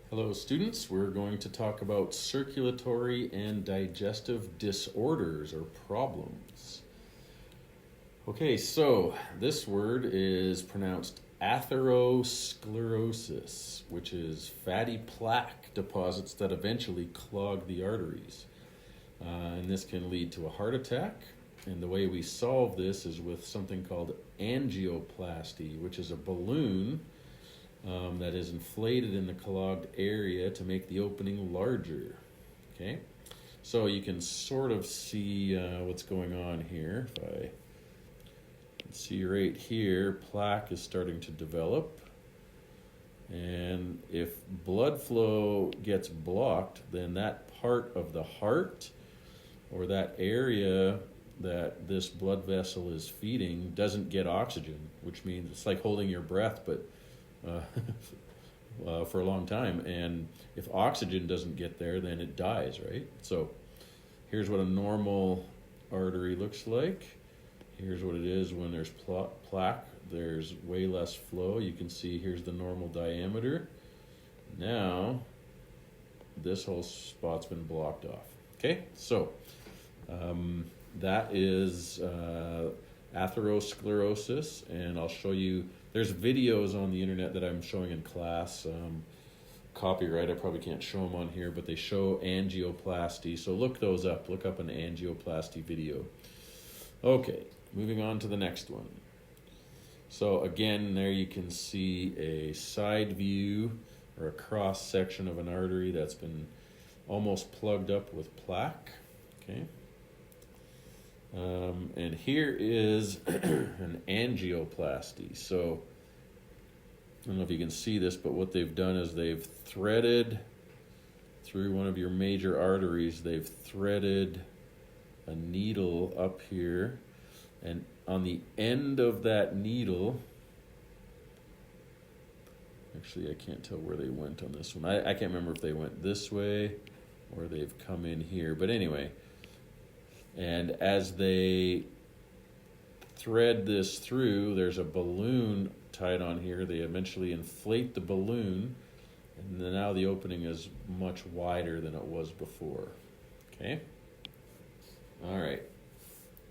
Hello students, we're going to talk about circulatory and digestive disorders or problems. Okay, so this word is pronounced atherosclerosis, which is fatty plaque deposits that eventually clog the arteries. And this can lead to a heart attack. And the way we solve this is with something called angioplasty, which is a balloon that is inflated in the clogged area to make the opening larger. Okay, so you can sort of see what's going on here. If I can see right here, plaque is starting to develop. And if blood flow gets blocked, then that part of the heart or that area that this blood vessel is feeding doesn't get oxygen, which means it's like holding your breath, but for a long time. And if oxygen doesn't get there, then it dies, right? So here's what a normal artery looks like. Here's what it is when there's plaque. There's way less flow. You can see here's the normal diameter. Now this whole spot's been blocked off. Okay, so that is atherosclerosis, and I'll show you. There's videos on the internet that I'm showing in class. Copyright, I probably can't show them on here, but they show angioplasty. So look those up. Look up an angioplasty video. Okay, moving on to the next one. So again, there you can see a side view or a cross section of an artery that's been almost plugged up with plaque. Okay. And here is an angioplasty. So I don't know if you can see this, but what they've done is they've threaded through one of your major arteries. They've threaded a needle up here, and on the end of that needle, actually I can't tell where they went on this one. I can't remember if they went this way or they've come in here, but anyway. And as they thread this through, there's a balloon tied on here. They eventually inflate the balloon, and then now the opening is much wider than it was before. Okay? All right.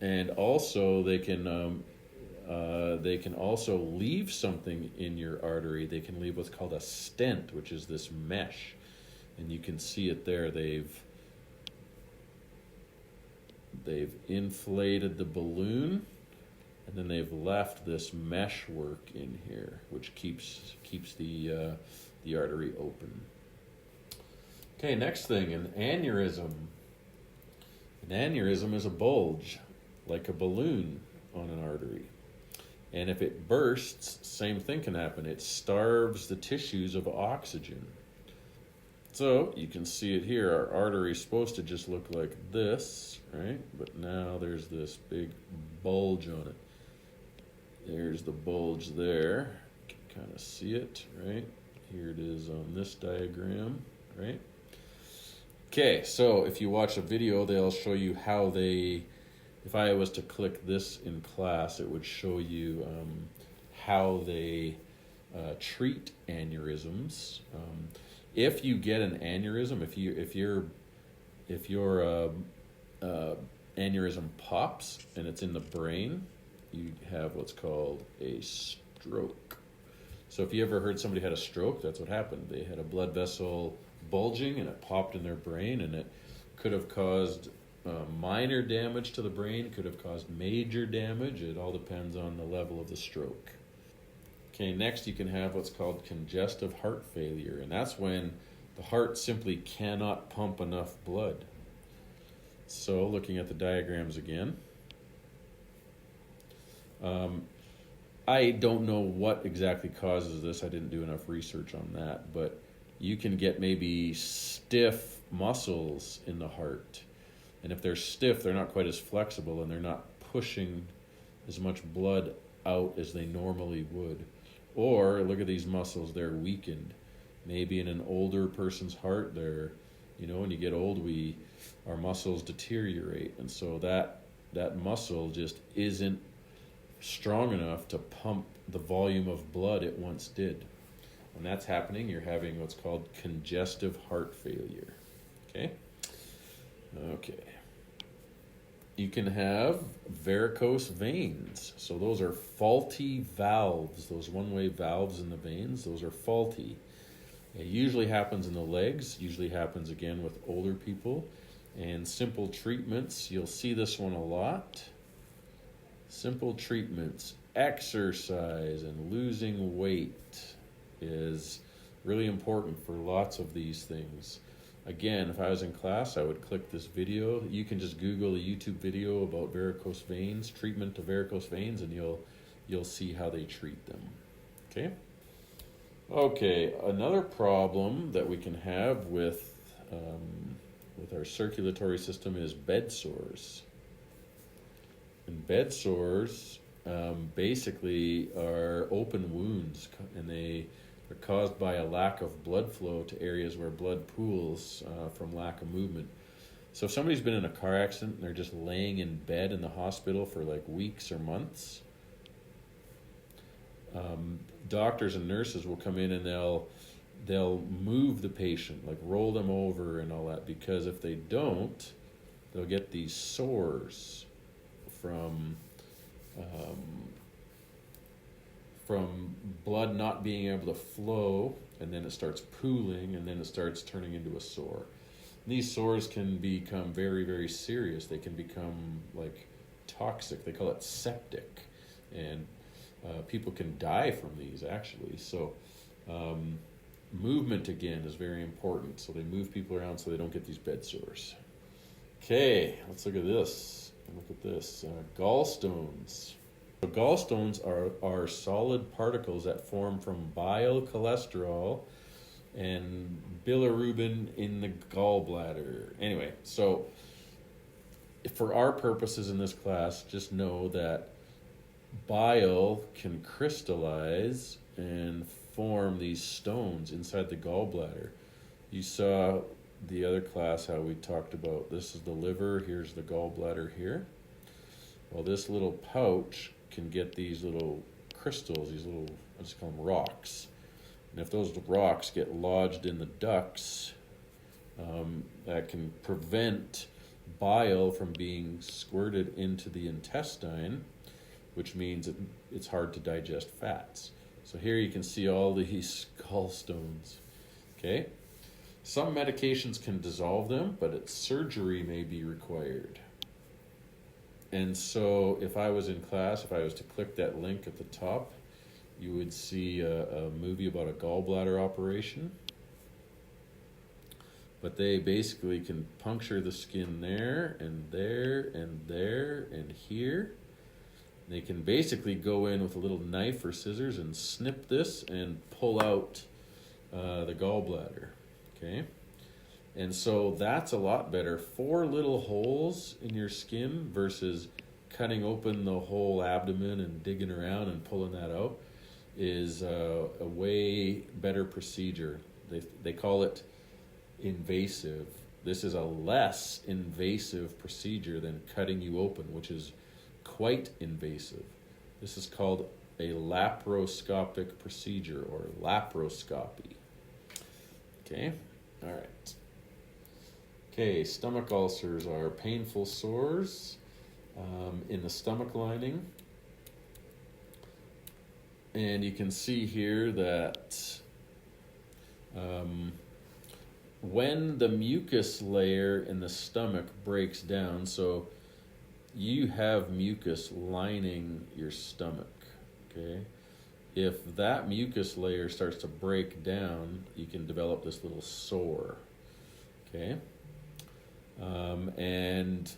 And also they can also leave something in your artery. They can leave what's called a stent, which is this mesh. And you can see it there. They've inflated the balloon, and then they've left this mesh work in here, which keeps the artery open. Okay, next thing, an aneurysm. An aneurysm is a bulge, like a balloon on an artery. And if it bursts, same thing can happen. It starves the tissues of oxygen. So you can see it here. Our artery is supposed to just look like this, right? But now there's this big bulge on it. There's the bulge there. You can kind of see it, right? Here it is on this diagram, right? Okay, so if you watch a video, they'll show you how if I was to click this in class, it would show you how they treat aneurysms. If you get an aneurysm, if your aneurysm pops and it's in the brain, you have what's called a stroke. So if you ever heard somebody had a stroke, that's what happened. They had a blood vessel bulging and it popped in their brain, and it could have caused minor damage to the brain, could have caused major damage. It all depends on the level of the stroke. Okay, next you can have what's called congestive heart failure, and that's when the heart simply cannot pump enough blood. So looking at the diagrams again, I don't know what exactly causes this. I didn't do enough research on that, but you can get maybe stiff muscles in the heart. And if they're stiff, they're not quite as flexible, and they're not pushing as much blood out as they normally would. Or look at these muscles, they're weakened. Maybe in an older person's heart, when you get old, our muscles deteriorate. And so that muscle just isn't strong enough to pump the volume of blood it once did. When that's happening, you're having what's called congestive heart failure. Okay? Okay. You can have varicose veins. So those are faulty valves. Those one-way valves in the veins, those are faulty. It usually happens in the legs, usually happens again with older people. And simple treatments, you'll see this one a lot. Simple treatments, exercise and losing weight is really important for lots of these things. Again, if I was in class, I would click this video. You can just Google a YouTube video about varicose veins, treatment of varicose veins, and you'll see how they treat them. Okay? Okay, another problem that we can have with our circulatory system is bed sores. And bed sores basically are open wounds, and they are caused by a lack of blood flow to areas where blood pools from lack of movement. So if somebody's been in a car accident and they're just laying in bed in the hospital for like weeks or months, doctors and nurses will come in and they'll move the patient, like roll them over and all that, because if they don't, they'll get these sores from blood not being able to flow, and then it starts pooling, and then it starts turning into a sore. And these sores can become very, very serious. They can become like toxic. They call it septic, and people can die from these actually. So movement again is very important. So they move people around so they don't get these bed sores. Okay, let's look at this. Look at this. Gallstones. So gallstones are solid particles that form from bile cholesterol and bilirubin in the gallbladder. Anyway, so for our purposes in this class, just know that bile can crystallize and form these stones inside the gallbladder. You saw the other class how we talked about this is the liver, here's the gallbladder here. Well, this little pouch can get these little crystals, these little, I just call them rocks. And if those rocks get lodged in the ducts, that can prevent bile from being squirted into the intestine, which means it's hard to digest fats. So here you can see all these gallstones. Okay? Some medications can dissolve them, but surgery may be required. And so if I was in class, if I was to click that link at the top, you would see a movie about a gallbladder operation. But they basically can puncture the skin there and there and there and here. They can basically go in with a little knife or scissors and snip this and pull out the gallbladder. Okay? And so that's a lot better. 4 little holes in your skin versus cutting open the whole abdomen and digging around and pulling that out is a way better procedure. They call it invasive. This is a less invasive procedure than cutting you open, which is quite invasive. This is called a laparoscopic procedure or laparoscopy. Okay? All right. Okay, stomach ulcers are painful sores in the stomach lining. And you can see here that when the mucus layer in the stomach breaks down, so you have mucus lining your stomach, okay? If that mucus layer starts to break down, you can develop this little sore, okay? And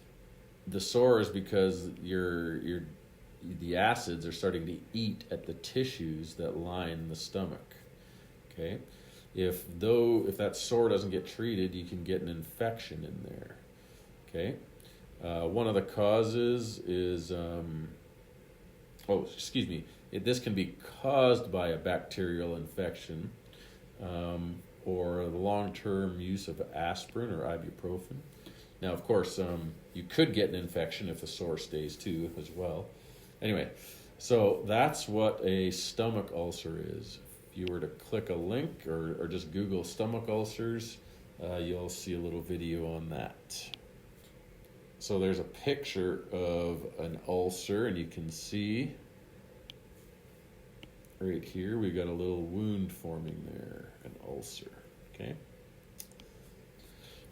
the sore is because the acids are starting to eat at the tissues that line the stomach, okay? If that sore doesn't get treated, you can get an infection in there, okay? One of the causes is, this can be caused by a bacterial infection or the long-term use of aspirin or ibuprofen. Now, of course, you could get an infection if the sore stays too as well. Anyway, so that's what a stomach ulcer is. if you were to click a link or just Google stomach ulcers, you'll see a little video on that. So there's a picture of an ulcer, and you can see right here we got a little wound forming there, an ulcer.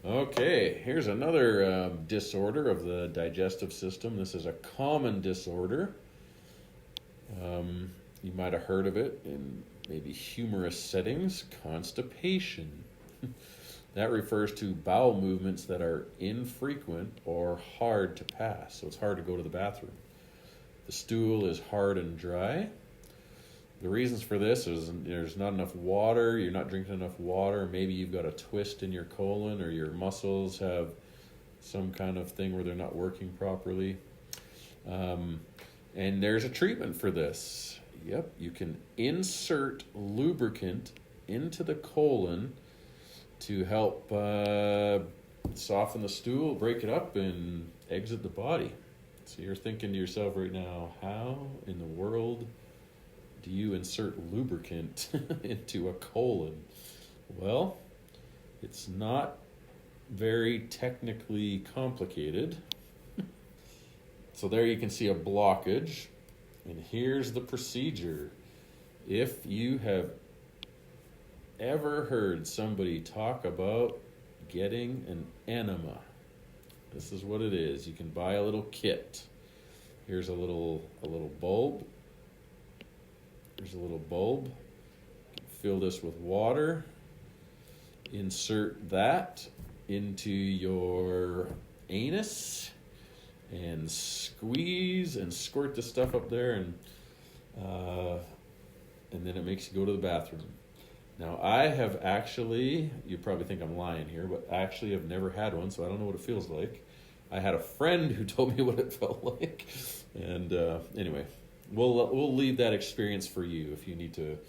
Okay, here's another disorder of the digestive system. This is a common disorder. You might have heard of it in maybe humorous settings, constipation. That refers to bowel movements that are infrequent or hard to pass. So it's hard to go to the bathroom. The stool is hard and dry. The reasons for this is there's not enough water, you're not drinking enough water, maybe you've got a twist in your colon or your muscles have some kind of thing where they're not working properly. And there's a treatment for this. Yep, you can insert lubricant into the colon to help soften the stool, break it up, and exit the body. So you're thinking to yourself right now, how in the world do you insert lubricant into a colon? Well, it's not very technically complicated. So there you can see a blockage, and here's the procedure. If you have ever heard somebody talk about getting an enema, this is what it is. You can buy a little kit. Here's a little bulb. There's a little bulb. Fill this with water. Insert that into your anus and squeeze and squirt the stuff up there, and then it makes you go to the bathroom. Now, I have actually, you probably think I'm lying here, but I actually have never had one, so I don't know what it feels like. I had a friend who told me what it felt like, and anyway, we'll leave that experience for you. If you need to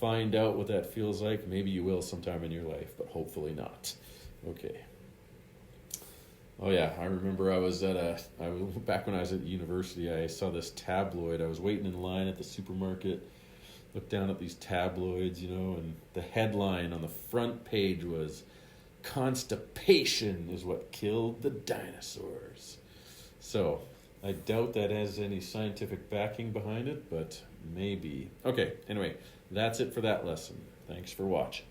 find out what that feels like, maybe you will sometime in your life, but hopefully not. Okay. Oh yeah, I remember back when I was at university, I saw this tabloid. I was waiting in line at the supermarket, looked down at these tabloids, and the headline on the front page was, "Constipation is what killed the dinosaurs." So, I doubt that has any scientific backing behind it, but maybe. Okay, anyway, that's it for that lesson. Thanks for watching.